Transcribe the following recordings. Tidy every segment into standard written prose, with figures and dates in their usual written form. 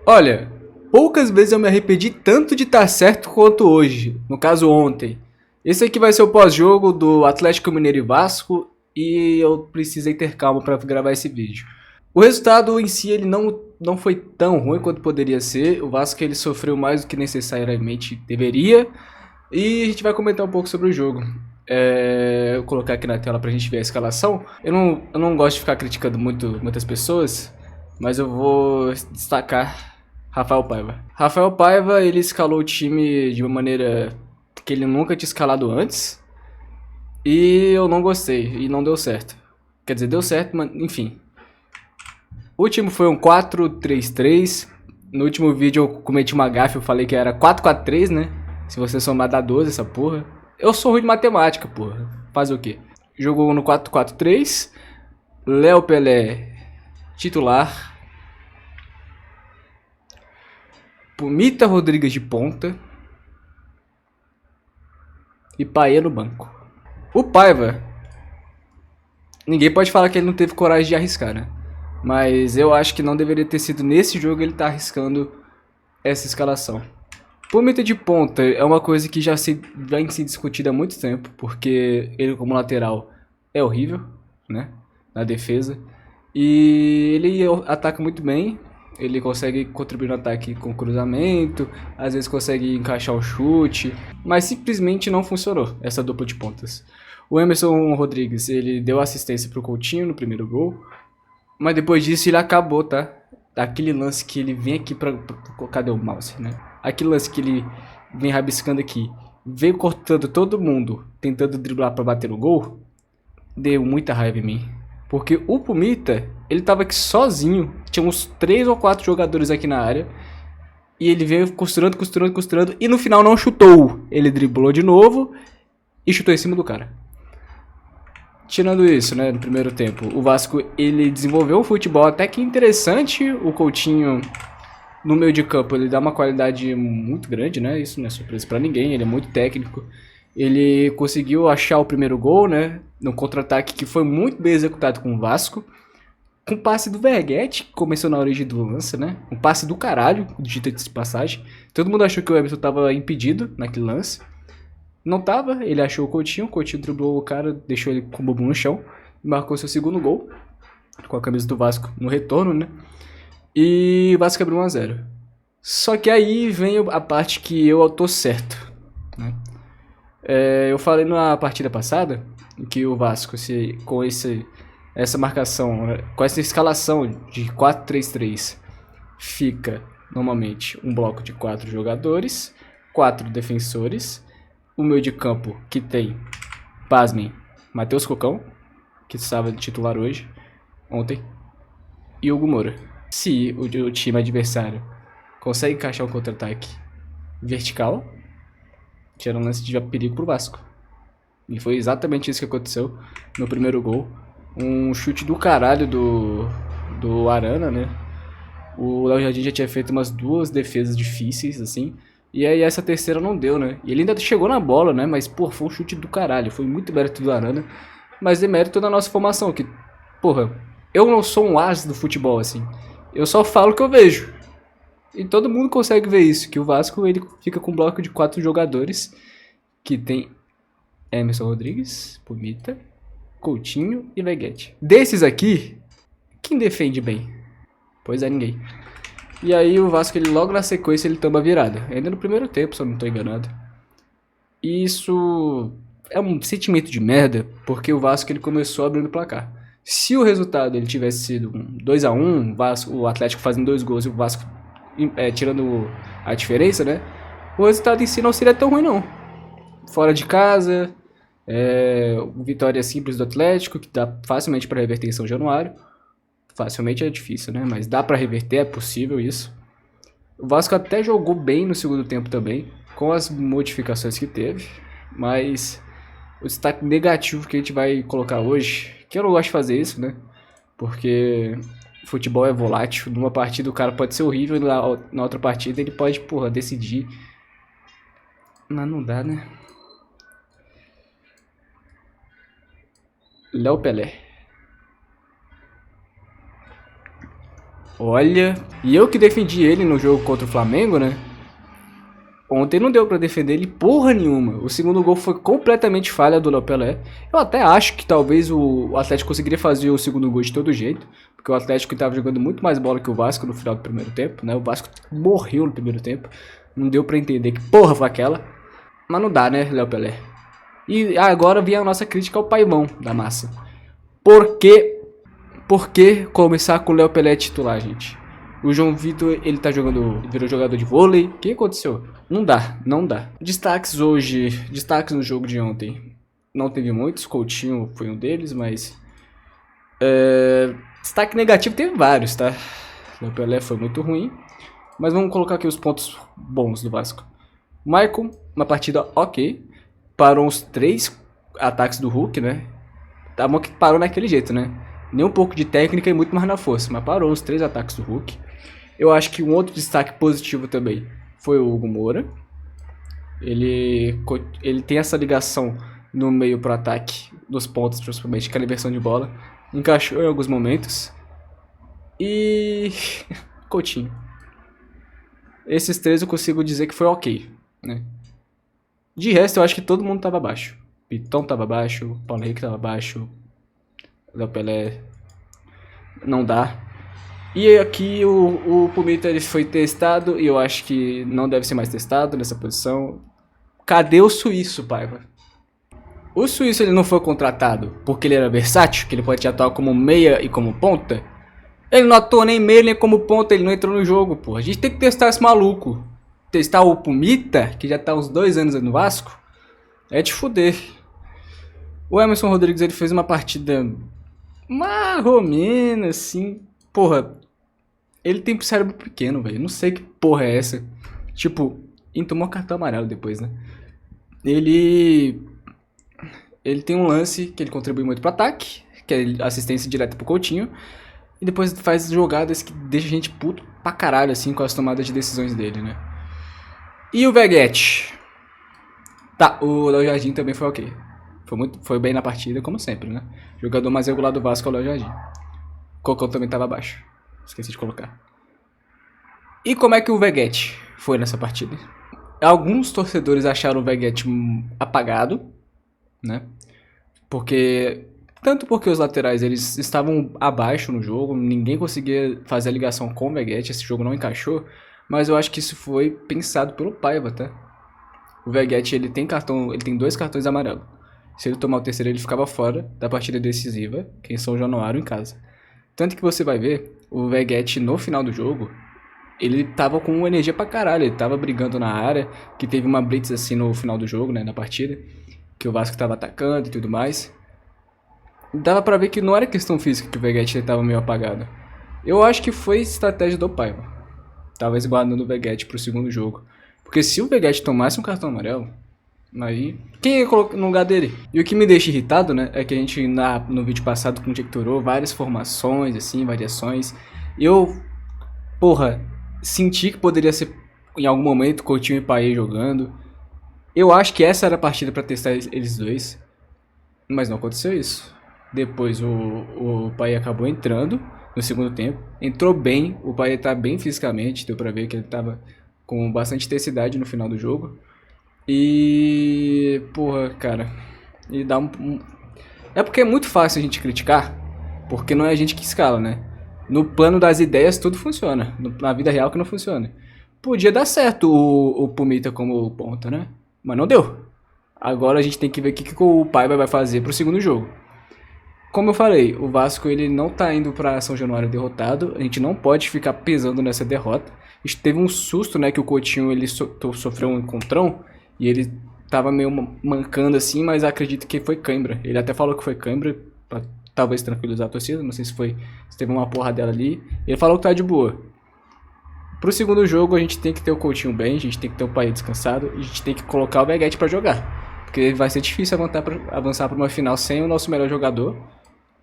Olha, poucas vezes eu me arrependi tanto de estar certo quanto hoje. No caso, ontem. Esse aqui vai ser o pós-jogo do Atlético Mineiro e Vasco. E eu precisei ter calma para gravar esse vídeo. O resultado em si ele não foi tão ruim quanto poderia ser. O Vasco ele sofreu mais do que necessariamente deveria. E a gente vai comentar um pouco sobre o jogo. Eu vou colocar aqui na tela pra gente ver a escalação. Eu não gosto de ficar criticando muitas pessoas, mas eu vou destacar Rafael Paiva. Rafael Paiva, ele escalou o time de uma maneira que ele nunca tinha escalado antes. E eu não gostei, e não deu certo. Quer dizer, deu certo, mas enfim. O último foi um 4-3-3. No último vídeo eu cometi uma gafe, eu falei que era 4-4-3, né? Se você somar dá 12 essa porra. Eu sou ruim de matemática, porra. Fazer o quê? Jogou no 4-4-3. Léo Pelé titular. Pumita Rodrigues de ponta. E Paê no banco. O Paiva, ninguém pode falar que ele não teve coragem de arriscar, né? Mas eu acho que não deveria ter sido nesse jogo ele tá arriscando essa escalação. Pumita de ponta é uma coisa que vem se discutida há muito tempo, porque ele como lateral é horrível, né? Na defesa. E ele ataca muito bem, ele consegue contribuir no ataque com cruzamento, às vezes consegue encaixar o chute, mas simplesmente não funcionou essa dupla de pontas. O Emerson Rodrigues, ele deu assistência pro Coutinho no primeiro gol, mas depois disso ele acabou, tá? Aquele lance que ele vem aqui cadê o mouse, né? Aquele lance que ele vem rabiscando aqui, veio cortando todo mundo, tentando driblar pra bater no gol, deu muita raiva em mim. Porque o Pumita, ele tava aqui sozinho, tinha uns 3 ou 4 jogadores aqui na área, e ele veio costurando, e no final não chutou. Ele driblou de novo e chutou em cima do cara. Tirando isso, né, no primeiro tempo, o Vasco ele desenvolveu um futebol até que interessante. O Coutinho no meio de campo ele dá uma qualidade muito grande, né? Isso não é surpresa pra ninguém, ele é muito técnico. Ele conseguiu achar o primeiro gol, né? No contra-ataque que foi muito bem executado com o Vasco. Com o passe do Verguete, que começou na origem do lance, né? Um passe do caralho, dito de passagem. Todo mundo achou que o Everton tava impedido naquele lance. Não tava, ele achou o Coutinho driblou o cara, deixou ele com o bumbum no chão. E marcou seu segundo gol, com a camisa do Vasco no retorno, né? E o Vasco abriu 1-0. Só que aí vem a parte que eu tô certo, né? Eu falei na partida passada que o Vasco, com essa marcação, né, com essa escalação de 4-3-3, fica normalmente um bloco de 4 jogadores, 4 defensores, o meio de campo que tem, pasmem, Matheus Cocão, que estava de titular ontem, e Hugo Moura. Se o time adversário consegue encaixar um contra-ataque vertical, gera um lance de perigo pro Vasco. E foi exatamente isso que aconteceu no primeiro gol. Um chute do caralho do Arana, né? O Léo Jardim já tinha feito umas 2 defesas difíceis, assim. E aí essa terceira não deu, né? E ele ainda chegou na bola, né? Mas, pô, foi um chute do caralho. Foi muito mérito do Arana. Mas é mérito da nossa formação, que, porra, eu não sou um as do futebol, assim. Eu só falo o que eu vejo. E todo mundo consegue ver isso, que o Vasco ele fica com um bloco de 4 jogadores, que tem Emerson Rodrigues, Pumita, Coutinho e Veguete. Desses aqui, quem defende bem? Pois é, ninguém. E aí o Vasco, ele logo na sequência, ele toma a virada. Ainda no primeiro tempo, se eu não estou enganado. E isso é um sentimento de merda, porque o Vasco ele começou abrindo o placar. Se o resultado ele tivesse sido um 2-1, o Atlético fazendo 2 gols e o Vasco tirando a diferença, né? O resultado em si não seria tão ruim, não. Fora de casa, vitória simples do Atlético, que dá facilmente para reverter em São Januário. Facilmente é difícil, né? Mas dá para reverter, é possível isso. O Vasco até jogou bem no segundo tempo também, com as modificações que teve. Mas o destaque negativo que a gente vai colocar hoje, que eu não gosto de fazer isso, né? Porque futebol é volátil. Numa partida o cara pode ser horrível, na outra partida ele pode, porra, decidir. Mas não dá, né? Léo Pelé. Olha, e eu que defendi ele no jogo contra o Flamengo, né? Ontem não deu pra defender ele porra nenhuma. O segundo gol foi completamente falha do Léo Pelé. Eu até acho que talvez o Atlético conseguiria fazer o segundo gol de todo jeito, porque o Atlético estava jogando muito mais bola que o Vasco no final do primeiro tempo, né? O Vasco morreu no primeiro tempo. Não deu pra entender que porra foi aquela. Mas não dá, né, Léo Pelé? E agora vem a nossa crítica ao paimão da massa. Por que começar com o Léo Pelé titular, gente? O João Vitor, ele tá jogando, virou jogador de vôlei. O que aconteceu? Não dá, não dá. Destaques hoje, destaques no jogo de ontem. Não teve muitos, Coutinho foi um deles, mas... destaque negativo teve vários, tá? O Pelé foi muito ruim. Mas vamos colocar aqui os pontos bons do Vasco. Maicon, uma partida ok. Parou uns 3 ataques do Hulk, né? Tá bom que parou naquele jeito, né? Nem um pouco de técnica e muito mais na força, mas parou uns 3 ataques do Hulk. Eu acho que um outro destaque positivo também foi o Hugo Moura. Ele tem essa ligação no meio pro ataque, dos pontos principalmente, aquela inversão de bola. Encaixou em alguns momentos. E... Coutinho. Esses 3 eu consigo dizer que foi ok, né? De resto, eu acho que todo mundo tava abaixo. Pitão tava abaixo, Paulo Henrique tava abaixo, Léo Pelé não dá. E aqui o Pumita ele foi testado e eu acho que não deve ser mais testado nessa posição. Cadê o Suíço, Paiva? O Suíço ele não foi contratado porque ele era versátil, que ele pode atuar como meia e como ponta. Ele não atuou nem meia nem como ponta, ele não entrou no jogo, pô. A gente tem que testar esse maluco. Testar o Pumita, que já tá uns 2 anos no Vasco, é de fuder. O Emerson Rodrigues ele fez uma partida marromena, assim. Porra, ele tem cérebro pequeno, velho. Não sei que porra é essa. Tipo, ele tomou cartão amarelo depois, né? Ele tem um lance que ele contribui muito pro ataque, que é assistência direta pro Coutinho. E depois faz jogadas que deixa a gente puto pra caralho, assim, com as tomadas de decisões dele, né? E o Veguete? Tá, o Léo Jardim também foi ok. Foi bem na partida, como sempre, né? O jogador mais regular do Vasco é o Léo Jardim. Cocão também tava abaixo. Esqueci de colocar. E como é que o Veguete foi nessa partida? Alguns torcedores acharam o Veguete apagado, né? Tanto porque os laterais eles estavam abaixo no jogo, ninguém conseguia fazer a ligação com o Veguete, esse jogo não encaixou. Mas eu acho que isso foi pensado pelo Paiva, tá? O Veguete ele tem 2 cartões amarelos. Se ele tomar o terceiro, ele ficava fora da partida decisiva, que é em São Januário em casa. Tanto que você vai ver, o Veguete no final do jogo, ele tava com energia pra caralho, ele tava brigando na área, que teve uma blitz assim no final do jogo, né, na partida, que o Vasco tava atacando e tudo mais. Dava pra ver que não era questão física que o Veguete tava meio apagado. Eu acho que foi estratégia do Paiva. Talvez guardando o Veguete pro segundo jogo. Porque se o Veguete tomasse um cartão amarelo, aí quem ia colocar no lugar dele? E o que me deixa irritado, né, é que a gente no vídeo passado conjecturou várias formações, assim, variações. Eu, porra, senti que poderia ser em algum momento Coutinho e Payet jogando. Eu acho que essa era a partida pra testar eles dois. Mas não aconteceu isso. Depois o Payet acabou entrando no segundo tempo. Entrou bem, o Payet tá bem fisicamente, deu pra ver que ele tava com bastante intensidade no final do jogo. E... porra, cara... E dá É porque é muito fácil a gente criticar, porque não é a gente que escala, né? No plano das ideias tudo funciona, na vida real que não funciona. Podia dar certo o Pumita como ponta, né? Mas não deu. Agora a gente tem que ver o que o Paiva vai fazer pro segundo jogo. Como eu falei, o Vasco ele não tá indo pra São Januário derrotado. A gente não pode ficar pesando nessa derrota. A gente teve um susto, né, que o Coutinho ele sofreu um encontrão e ele tava meio mancando assim, mas acredito que foi cãibra. Ele até falou que foi cãibra, pra talvez tranquilizar a torcida, não sei se teve uma porra dela ali. Ele falou que tá de boa. Pro segundo jogo a gente tem que ter o Coutinho bem, a gente tem que ter o Payet descansado e a gente tem que colocar o Veguete pra jogar. Porque vai ser difícil avançar pra uma final sem o nosso melhor jogador,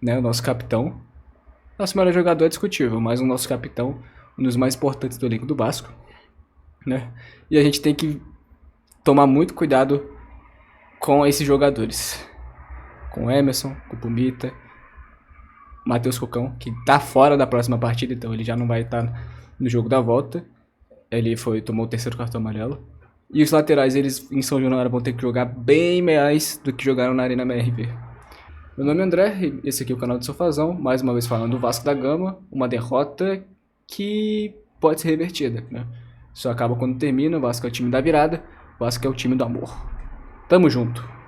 né, o nosso capitão. Nosso melhor jogador é discutível, mas o nosso capitão, um dos mais importantes do elenco do Vasco, né? E a gente tem que tomar muito cuidado com esses jogadores. Com o Emerson, com o Pumita. Matheus Cocão, que tá fora da próxima partida, então ele já não vai estar no jogo da volta. Ele tomou o terceiro cartão amarelo. E os laterais, eles em São Januário vão ter que jogar bem mais do que jogaram na Arena MRV. Meu nome é André, e esse aqui é o canal do Sofazão, mais uma vez falando do Vasco da Gama, uma derrota que pode ser revertida, né? Só acaba quando termina, o Vasco é o time da virada, o Vasco é o time do amor. Tamo junto!